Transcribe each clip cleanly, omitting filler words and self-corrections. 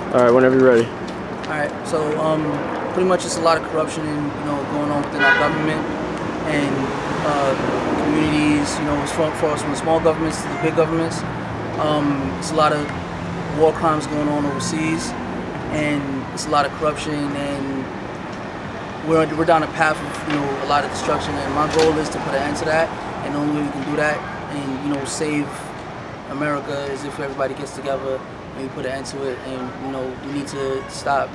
All right, whenever you're ready. All right, so pretty much it's a lot of corruption and going on within our government and communities. As far as from the small governments to the big governments. It's a lot of war crimes going on overseas, and it's a lot of corruption, and we're down a path of a lot of destruction. And my goal is to put an end to that, and the only way we can do that and save America is if everybody gets together and we put an end to it. And we need to stop.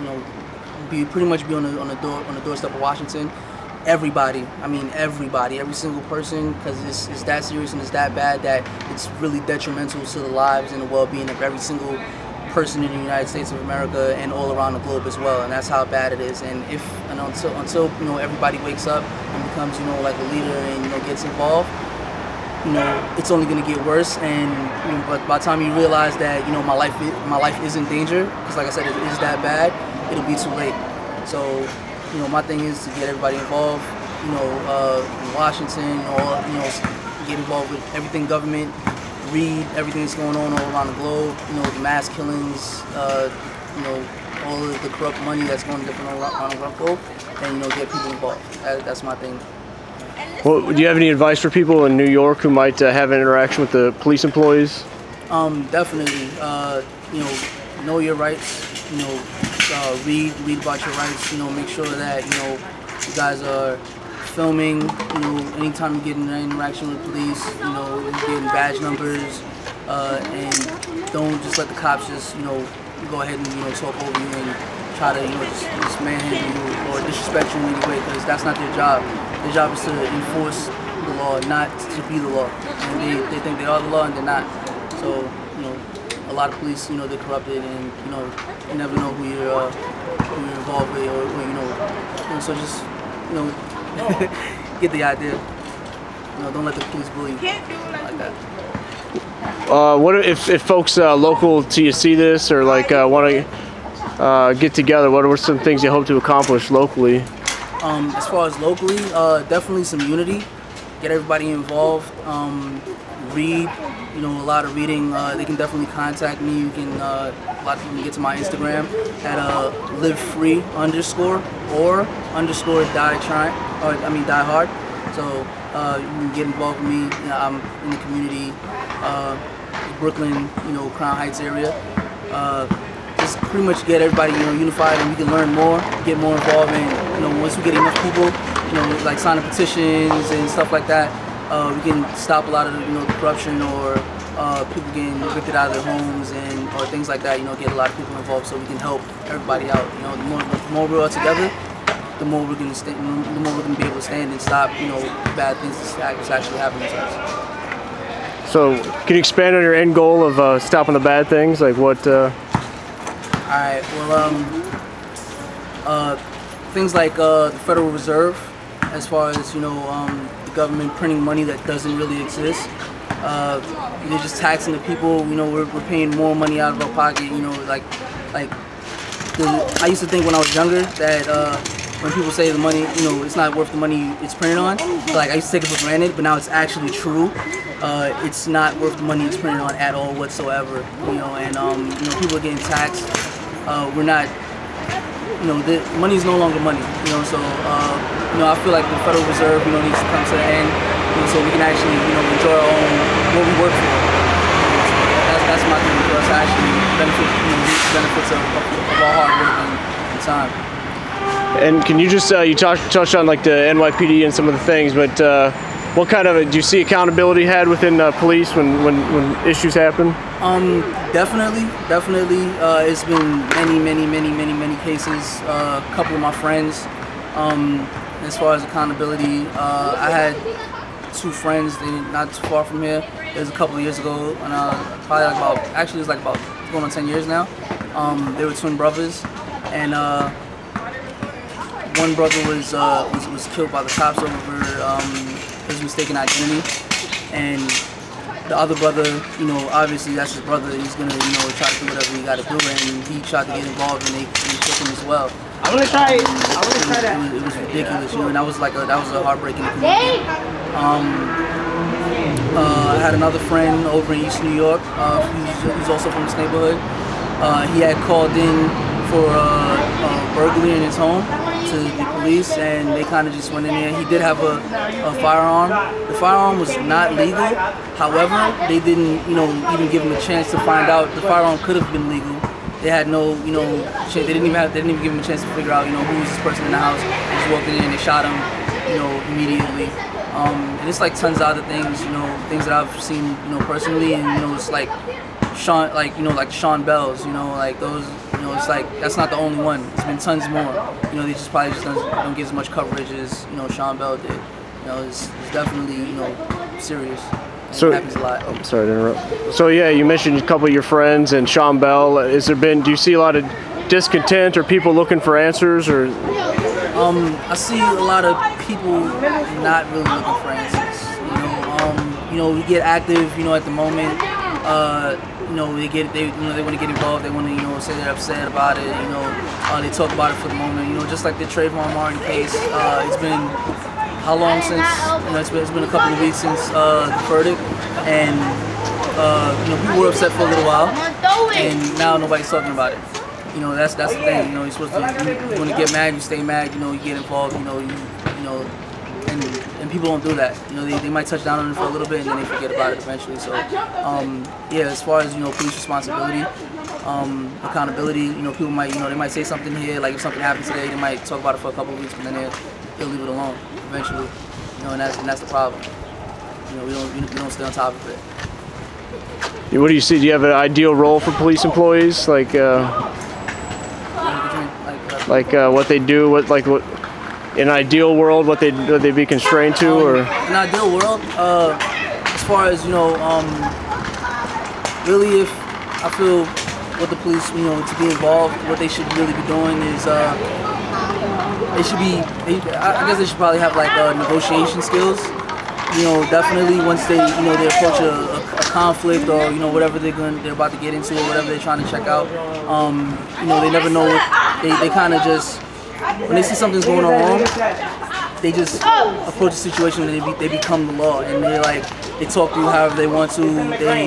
Pretty much be on the doorstep of Washington. Everybody, I mean everybody, every single person, because it's that serious and it's that bad that it's really detrimental to the lives and the well-being of every single person in the United States of America and all around the globe as well. And that's how bad it is. And until everybody wakes up and becomes like a leader and gets involved, it's only going to get worse. And but by the time you realize that my life is in danger, because like I said, it is that bad, it'll be too late. So my thing is to get everybody involved, in Washington, get involved with everything government, read everything that's going on all around the globe, the mass killings, all of the corrupt money that's going different around the globe, and get people involved. That's my thing. Well, do you have any advice for people in New York who might have an interaction with the police employees? Definitely. Know your rights. Read about your rights. Make sure that you guys are filming. Anytime you get in an interaction with police, you're getting badge numbers, and don't just let the cops just go ahead and talk over you and try to just manhandle you or disrespect you in any way, because that's not their job. Their job is to enforce the law, not to be the law. And they think they are the law and they're not. So a lot of police, they're corrupted, and you never know who you're involved with, or so just get the idea. Don't let the police bully you like that. What if folks local to you see this or want to get together? What are some things you hope to accomplish locally? As far as locally, definitely some unity. Get everybody involved. Read. A lot of reading. They can definitely contact me. You can. A lot of people can get to my Instagram at livefree_ or die hard. So you can get involved with me. I'm in the community, Brooklyn, Crown Heights area. Just pretty much get everybody unified, and we can learn more, get more involved. And once we get enough people, like signing petitions and stuff like that. We can stop a lot of the corruption or people getting evicted out of their homes or things like that. Get a lot of people involved so we can help everybody out. The more we're all together, the more we're going to be able to stand and stop bad things that's actually happening to us. So can you expand on your end goal of stopping the bad things? Like what? All right. Well, things like the Federal Reserve, as far as government printing money that doesn't really exist. They're just taxing the people. We're paying more money out of our pocket. I used to think when I was younger that when people say the money, it's not worth the money it's printed on. I used to take it for granted, but now it's actually true. It's not worth the money it's printed on at all whatsoever. And people are getting taxed. We're not. The money is no longer money. So I feel like the Federal Reserve, needs to come to the end, so we can actually, enjoy our own what we work for. That's my thing for us to actually reap the benefits of our hard work and time. And can you just you touched on the NYPD and some of the things, but what kind of do you see accountability had within police when issues happen? Definitely. It's been many cases. A couple of my friends. As far as accountability, I had two friends. They're not too far from here. It was a couple of years ago, and probably it was about going on 10 years now. They were twin brothers, and one brother was killed by the cops over his mistaken identity, and the other brother, obviously that's his brother. He's gonna, try to do whatever he got to do, and he tried to get involved, and they took him as well. I want to try that. It was ridiculous, and that was a heartbreaking community. I had another friend over in East New York who's also from this neighborhood. He had called in for burglary in his home to the police, and they kind of just went in there. He did have a firearm. The firearm was not legal. However, they didn't, even give him a chance to find out the firearm could have been legal. They had no, they didn't even give him a chance to figure out, who was this person in the house. They just walked in and they shot him, immediately. And it's like tons of other things, things that I've seen, personally, and it's like Sean, like Sean Bell's, like those, it's like that's not the only one. It's been tons more. They just probably just don't get as much coverage as Sean Bell did. It's definitely serious. So, it happens a lot. Oh, sorry to interrupt. So yeah, you mentioned a couple of your friends and Sean Bell. Do you see a lot of discontent or people looking for answers, or? I see a lot of people not really looking for answers. We get active, at the moment. They want to get involved. They want to, say they're upset about it. They talk about it for the moment. Just like the Trayvon Martin case. It's been how long since? It's been a couple of weeks since the verdict, and people were upset for a little while, and now nobody's talking about it. That's the thing. You're supposed to. You want to get mad, you stay mad. You get involved. And people don't do that. They might touch down on it for a little bit and then they forget about it eventually. So, yeah, as far as police responsibility, accountability, people might, they might say something here, like if something happens today, they might talk about it for a couple of weeks, but then they'll leave it alone eventually. And that's the problem. We don't stay on top of it. What do you see? Do you have an ideal role for police employees, like what they do, what in an ideal world, what they be constrained to, or? In an ideal world, as far as really, if I feel what the police, to be involved, what they should really be doing is they should be. I guess they should probably have like negotiation skills. Definitely once they they approach a conflict or whatever they're about to get into or whatever they're trying to check out. They never know. They kind of just. When they see something's going on wrong, they just approach the situation and they become the law, and they talk to you however they want to.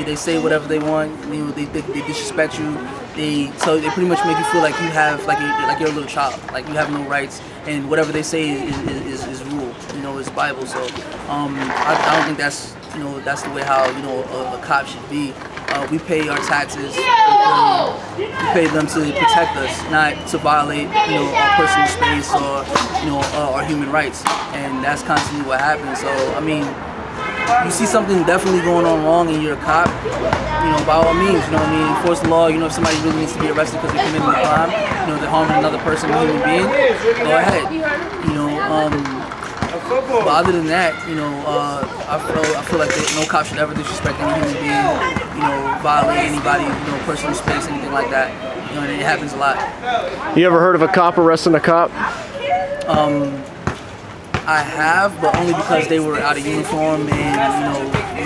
They say whatever they want. They disrespect you. They pretty much make you feel like you have like you're a little child, like you have no rights, and whatever they say is rule. It's Bible. So I don't think that's that's the way how a cop should be. We pay our taxes. We pay them to protect us, not to violate, our personal space or, our human rights. And that's constantly what happens. So, I mean, you see something definitely going on wrong and you're a cop, by all means, enforce the law. If somebody really needs to be arrested because they committed a crime, they're harming another person, a human being, go ahead, But other than that, I feel like no cop should ever disrespect any human being, violate anybody, personal space, anything like that. And it happens a lot. You ever heard of a cop arresting a cop? I have, but only because they were out of uniform and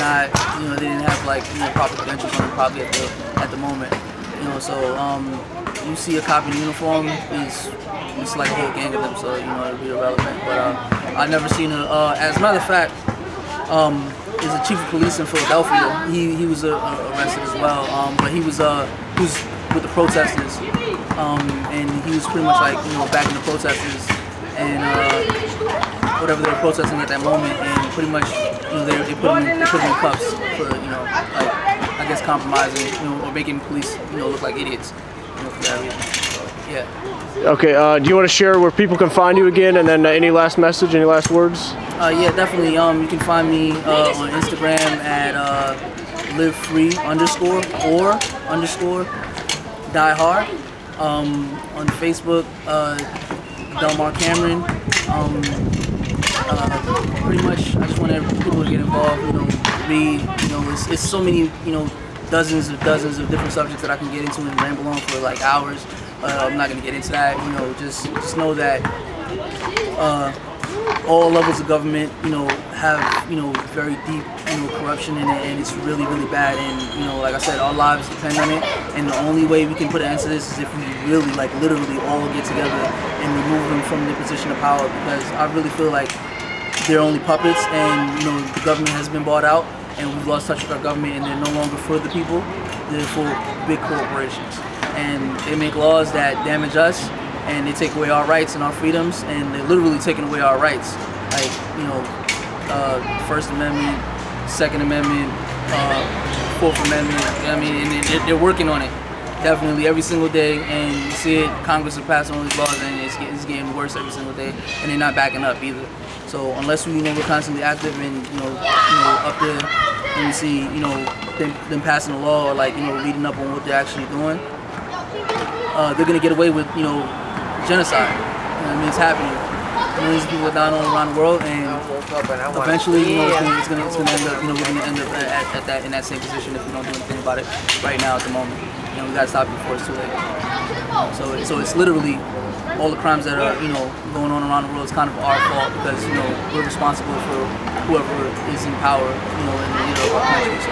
they didn't have proper credentials on them probably at the moment. So you see a cop in uniform, it's like a whole gang of them, so it'll be irrelevant. But I've never seen as a matter of fact, is a chief of police in Philadelphia. He was arrested as well, but he was with the protesters, and he was pretty much backing the protesters and whatever they were protesting at that moment, and pretty much they put him in cuffs for I guess compromising or making police look like idiots for that reason. So, yeah. Okay. Do you want to share where people can find you again, and then any last message, any last words? Yeah, definitely. You can find me on Instagram at livefree_ die hard. On Facebook, Delmar Cameron. Pretty much, I just want people to get involved. Read. It's so many. Dozens of different subjects that I can get into and ramble on for hours. I'm not gonna get into that. Just know that all levels of government, have very deep, corruption in it, and it's really, really bad. And like I said, our lives depend on it. And the only way we can put an end to this is if we really, literally, all get together and remove them from their position of power. Because I really feel like they're only puppets, and the government has been bought out, and we've lost touch with our government, and they're no longer for the people. They're for big corporations. and they make laws that damage us, and they take away our rights and our freedoms, and they're literally taking away our rights. Like, you know, First Amendment, Second Amendment, Fourth Amendment. You know what I mean, and they're working on it definitely every single day, and you see it. Congress are passing all these laws, and it's getting worse every single day, and they're not backing up either. So unless we, we're constantly active and up there, and we see them passing a law or like reading up on what they're actually doing, they're gonna get away with genocide. You know what I mean? It's happening. Millions of people are dying all around the world, and eventually, it's gonna end up, we're gonna end up in that same position if we don't do anything about it right now at the moment. We gotta stop it before it's too late. So it's literally all the crimes that are going on around the world is kind of our fault, because we're responsible for whoever is in power in the leader of our country. So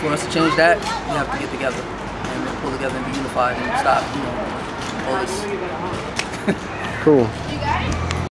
for us to change that, we have to get together and pull together and be unified and stop all this. Cool.